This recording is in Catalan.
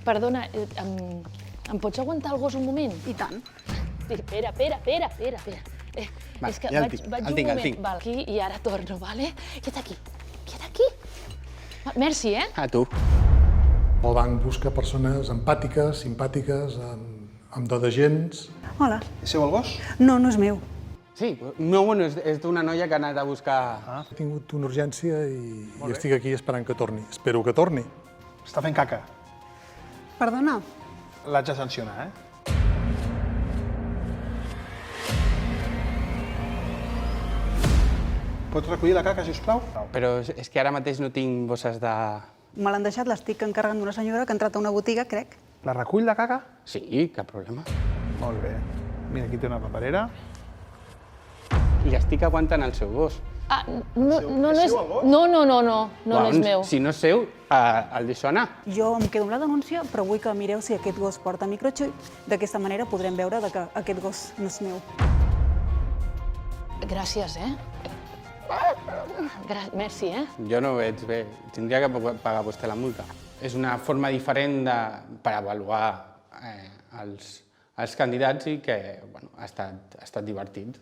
Perdona, em pots aguantar el gos un moment? I tant. Espera. És que ja el vaig tinc, un el moment. tinc. Val, aquí i ara torno, vale? Quieta aquí. Merci, eh? A tu. El banc busca persones empàtiques, simpàtiques, amb do de gens. Hola. És seu el gos? No, no és meu. Sí, no, bueno, és d'una noia que ha anat a buscar... He tingut una urgència i estic aquí esperant que torni. Espero que torni. Està fent caca. Perdona. L'haig de sancionar, Pots recollir la caca, sisplau? Però és que ara mateix no tinc bosses de... Me l'han deixat, l'estic encarregant d'una senyora que ha entrat a una botiga, crec. La recull, la caca? Sí, cap problema. Molt bé. Mira, aquí té una paperera. I estic aguantant el seu gos. Ah, no és... seu el gos? No és meu. Si no és seu, el deixo anar. Jo em quedo amb la denúncia, però vull que mireu si aquest gos porta microxip. D'aquesta manera podrem veure que aquest gos no és meu. Gràcies, eh? Merci, eh? Jo no ho veig bé. Tindria que pagar vostè la multa. És una forma diferent per avaluar els candidats i que ha estat divertit.